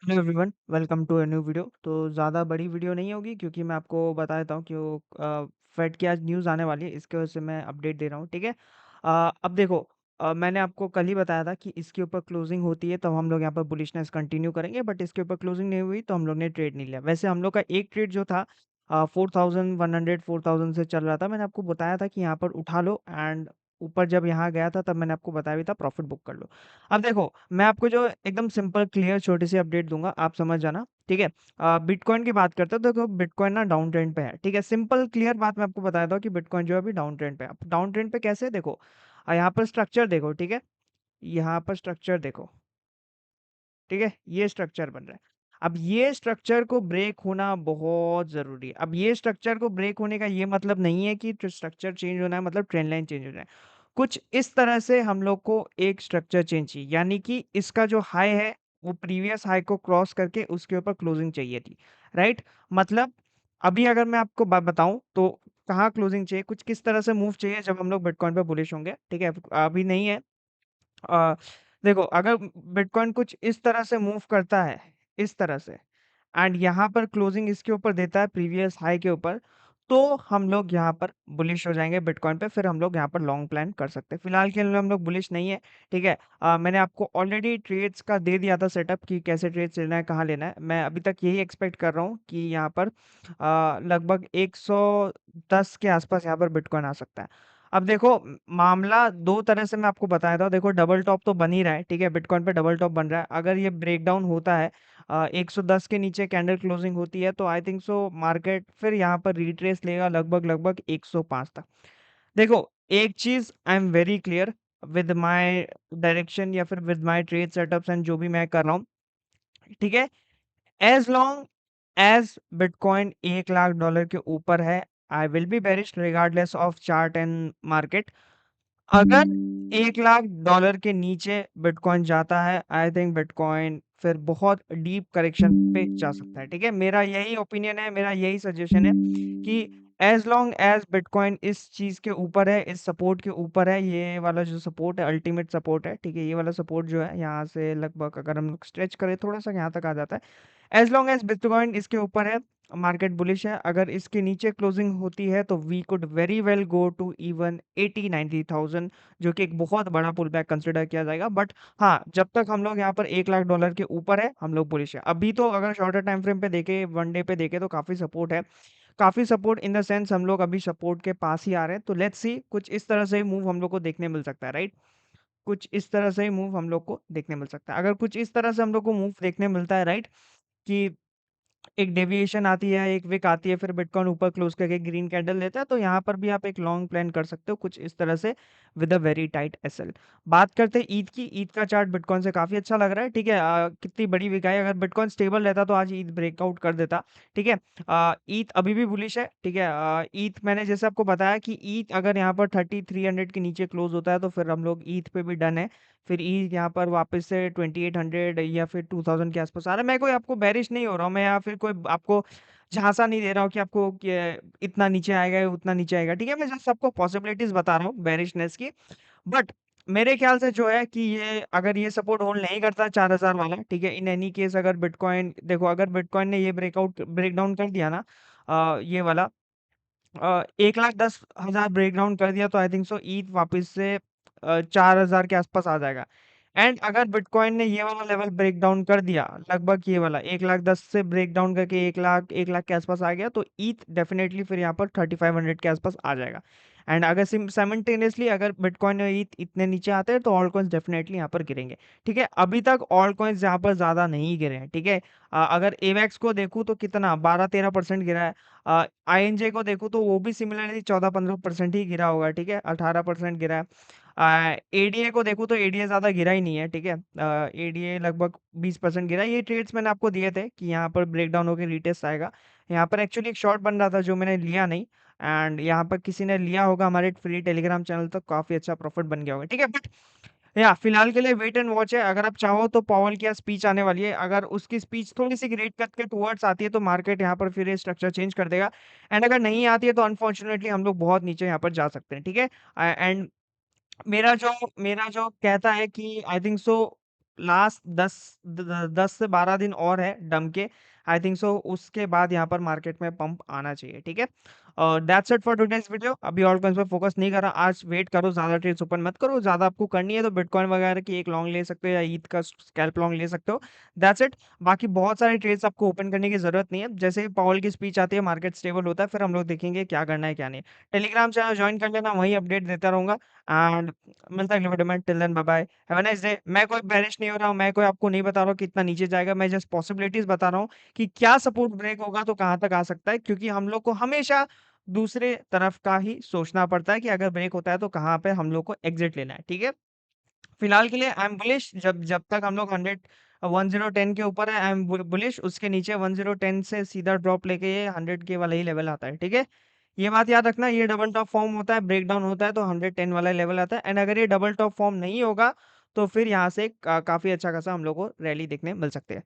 Hello everyone, welcome to a new video. तो ज़्यादा बड़ी वीडियो नहीं होगी क्योंकि मैं आपको बता देता हूँ कि वो फेड की आज न्यूज़ आने वाली है, इसकी वजह से मैं अपडेट दे रहा हूँ, ठीक है। अब देखो, मैंने आपको कल ही बताया था कि इसके ऊपर क्लोजिंग होती है तो हम लोग यहाँ पर बुलिशनेस कंटिन्यू करेंगे, बट इसके ऊपर क्लोजिंग नहीं हुई तो हम लोग ने ट्रेड नहीं लिया। वैसे हम लोग का एक ट्रेड जो था 4100 4000 से चल रहा था। मैंने आपको बताया था कि यहाँ पर उठा लो एंड ऊपर जब यहाँ गया था तब मैंने आपको बताया भी था प्रॉफिट बुक कर लो। अब देखो, मैं आपको जो एकदम सिंपल क्लियर छोटी सी अपडेट दूंगा, आप समझ जाना, ठीक है। बिटकॉइन की बात करते हैं तो देखो, बिटकॉइन ना डाउन ट्रेंड पे है, ठीक है। सिंपल क्लियर बात मैं आपको बता देता हूँ कि बिटकॉइन जो है अभी डाउन ट्रेंड पे है। डाउन ट्रेंड पे कैसे है देखो, यहाँ पर स्ट्रक्चर देखो, ठीक है। यहाँ पर स्ट्रक्चर देखो, ठीक है, ये स्ट्रक्चर बन रहा है। अब ये स्ट्रक्चर को ब्रेक होना बहुत जरूरी है। अब ये स्ट्रक्चर को ब्रेक होने का ये मतलब नहीं है कि स्ट्रक्चर चेंज होना है, मतलब ट्रेंड लाइन चेंज होना है। कुछ इस तरह से हम लोग को एक स्ट्रक्चर चेंज चाहिए, यानी कि इसका जो हाई है वो प्रीवियस हाई को क्रॉस करके उसके ऊपर क्लोजिंग चाहिए थी, राइट। मतलब अभी अगर मैं आपको बात बताऊं तो कहाँ क्लोजिंग चाहिए, कुछ किस तरह से मूव चाहिए जब हम लोग बिटकॉइन पे बुलिश होंगे, ठीक है। अभी नहीं है। अ, देखो, अगर बिटकॉइन कुछ इस तरह से मूव करता है, इस तरह से, एंड यहाँ पर क्लोजिंग इसके ऊपर देता है प्रीवियस हाई के ऊपर, तो हम लोग यहाँ पर बुलिश हो जाएंगे बिटकॉइन पे, फिर हम लोग यहाँ पर लॉन्ग प्लान कर सकते हैं। फिलहाल के लिए हम लोग बुलिश नहीं है, ठीक है। मैंने आपको ऑलरेडी ट्रेड्स का दे दिया था सेटअप कि कैसे ट्रेड्स लेना है, कहाँ लेना है। मैं अभी तक यही एक्सपेक्ट कर रहा हूँ कि यहाँ पर लगभग 110 के आसपास यहाँ पर बिटकॉइन आ सकता है। अब देखो, मामला दो तरह से मैं आपको बताया था। देखो, डबल टॉप तो बन ही रहा है, ठीक है, बिटकॉइन पे डबल टॉप बन रहा है। अगर ये ब्रेकडाउन होता है, 110 के नीचे कैंडल क्लोजिंग होती है, तो आई थिंक सो मार्केट फिर यहाँ पर रिट्रेस लेगा लगभग लगभग 105 तक। देखो, एक चीज I am very clear with my direction या फिर with my trade setups and जो भी मैं कर रहा हूँ, ठीक है। As long as bitcoin $1 lakh के ऊपर है, I will be bearish regardless of chart and market. अगर $1 लाख के नीचे बिटकॉइन जाता है, आई थिंक बिटकॉइन फिर बहुत डीप करेक्शन पे जा सकता है, ठीक है। मेरा यही ओपिनियन है, मेरा यही सजेशन है कि एज लॉन्ग एज बिटकॉइन इस चीज के ऊपर है, इस सपोर्ट के ऊपर है, ये वाला जो सपोर्ट है अल्टीमेट सपोर्ट है, ठीक है। ये वाला सपोर्ट जो है यहाँ से लगभग अगर हम लोग स्ट्रेच करें थोड़ा सा यहाँ तक आ जाता है। एज लॉन्ग एज बिटकॉइन इसके ऊपर है, मार्केट बुलिश है। अगर इसके नीचे क्लोजिंग होती है तो we could very well go to even 80-90,000, जो कि एक बहुत बड़ा पुल बैक कंसिडर किया जाएगा। बट हाँ, जब तक हम लोग यहाँ पर $1 लाख के ऊपर है हम लोग बुलिश है। अभी तो अगर शॉर्टर टाइम फ्रेम पे देखे, वन डे पे देखे, तो काफी सपोर्ट है। काफी सपोर्ट इन द सेंस हम लोग अभी सपोर्ट के पास ही आ रहे हैं। तो लेट्स सी, कुछ इस तरह से मूव हम लोग को देखने मिल सकता है, राइट। कुछ इस तरह से मूव हम लोग को देखने मिल सकता है। अगर कुछ इस तरह से हम लोग को मूव देखने मिलता है, राइट, कि एक डेविएशन आती है, एक विक आती है, फिर बिटकॉइन ऊपर क्लोज करके ग्रीन कैंडल लेता है, तो यहाँ पर भी आप एक लॉन्ग प्लान कर सकते हो कुछ इस तरह से with a very tight SL. बात करते हैं ईद की। ईद का चार्ट बिटकॉइन से काफी अच्छा लग रहा है, ठीक है। कितनी बड़ी विक है, अगर बिटकॉइन स्टेबल रहता तो आज ईद ब्रेकआउट कर देता, ठीक है। ईद अभी भी बुलिश है, ठीक है। ईद मैंने जैसे आपको बताया कि ईद अगर यहाँ पर 3300 के नीचे क्लोज होता है तो फिर हम लोग ईद पे भी डन है। फिर ईद यहाँ पर वापस से 2800 या फिर 2000 के आसपास आ रहा है। मैं कोई आपको बैरिश नहीं हो रहा हूँ, मैं या फिर कोई आपको झांसा नहीं दे रहा हूँ कि आपको इतना नीचे आएगा या उतना नीचे आएगा, ठीक है। मैं जस्ट आपको पॉसिबिलिटीज बता रहा हूँ बैरिशनेस की। बट मेरे ख्याल से जो है कि ये अगर ये सपोर्ट होल्ड नहीं करता 4000 वाला, ठीक है, इन एनी केस अगर बिटकॉइन देखो, अगर बिटकॉइन ने ये ब्रेकडाउन कर दिया ना, ये वाला 1,10,000 ब्रेक डाउन कर दिया, तो आई थिंक सो ईथ वापस से 4,000 के आसपास आ जाएगा। एंड अगर बिटकॉइन ने ये वाला लेवल ब्रेक डाउन कर दिया, लगभग ये वाला 1,10,000 से ब्रेक डाउन करके 1 लाख के आसपास आ गया, तो ईथ डेफिनेटली फिर यहाँ पर 3500 के आसपास आ जाएगा। एंड अगर साइमल्टेनियसली अगर बिटकॉइन और ईथ इतने नीचे आते हैं तो ऑल कॉइन्स डेफिनेटली यहाँ पर गिरेंगे, ठीक है। अभी तक ऑल कॉइन्स यहाँ पर ज्यादा नहीं गिरे हैं, ठीक है। अगर एवेक्स को देखूं तो कितना 12-13% गिरा है। आईएनजे को देखो तो वो भी सिमिलरली 14-15% ही गिरा होगा, ठीक है, 18% गिरा है। एडीए को देखो तो एडीए ज्यादा गिरा ही नहीं है, ठीक है। एडीए लगभग 20% गिरा है। ये ट्रेड्स मैंने आपको दिए थे कि यहाँ पर ब्रेकडाउन होकर रीटेस्ट आएगा। यहाँ पर एक्चुअली एक शॉर्ट बन रहा था जो मैंने लिया नहीं, एंड यहाँ पर किसी ने लिया होगा हमारे फ्री टेलीग्राम चैनल, तो काफी अच्छा प्रॉफिट बन गया होगा, ठीक है। बट या फिलहाल के लिए वेट एंड वॉच है। अगर आप चाहो तो पॉवल की स्पीच आने वाली है, अगर उसकी स्पीच थोड़ी सी रेट कट के टुवर्ड्स आती है तो मार्केट यहाँ पर फिर ये स्ट्रक्चर चेंज कर देगा। एंड अगर नहीं आती है तो अनफॉर्चुनेटली हम लोग बहुत नीचे यहाँ पर जा सकते हैं, ठीक है। एंड मेरा जो कहता है कि आई थिंक सो लास्ट 10 से 12 दिन और है डंप के, आई थिंक सो उसके बाद यहाँ पर मार्केट में पंप आना चाहिए, ठीक है। That's it for today's video. अभी ऑल कॉइन्स पे फोकस नहीं कर रहा, आज वेट करो, ज्यादा ट्रेड्स ओपन मत करो। ज्यादा आपको करनी है तो बिटकॉइन वगैरह की एक लॉन्ग ले सकते हो या ईथ का स्कैल्प लॉन्ग ले सकते हो। That's it. बाकी बहुत सारे ट्रेड्स आपको ओपन करने की जरूरत नहीं है। जैसे ही पावल की स्पीच आती है, मार्केट स्टेबल होता है, फिर हम लोग देखेंगे क्या करना है क्या नहीं। टेलीग्राम चैनल ज्वाइन कर लेना, वही अपडेट देता रहूंगा। एंड मिलता है अगले वीडियो में। Till then bye bye, have a nice day. मैं कोई बेरिश नहीं हो रहा हूँ, मैं कोई आपको नहीं बता रहा हूँ कि इतना नीचे जाएगा, मैं जस्ट पॉसिबिलिटीज बता रहा हूँ कि क्या सपोर्ट ब्रेक होगा तो कहाँ तक आ सकता है, क्योंकि हम लोग को हमेशा दूसरे तरफ का ही सोचना पड़ता है कि अगर ब्रेक होता है तो कहाँ पे हम लोग को एग्जिट लेना है, ठीक है। फिलहाल के लिए आई एम बुलिश, जब जब तक हम लोग 1010 के ऊपर है आई एम बुलिश, उसके नीचे 1010 से सीधा ड्रॉप लेके ये 100 के वाला ही लेवल आता है, ठीक है। ये बात याद रखना, ये डबल टॉप फॉर्म होता है, ब्रेकडाउन होता है तो 110 वाला लेवल आता है। एंड अगर ये डबल टॉप फॉर्म नहीं होगा तो फिर यहाँ से काफी अच्छा खासा हम लोग को रैली देखने मिल सकते हैं।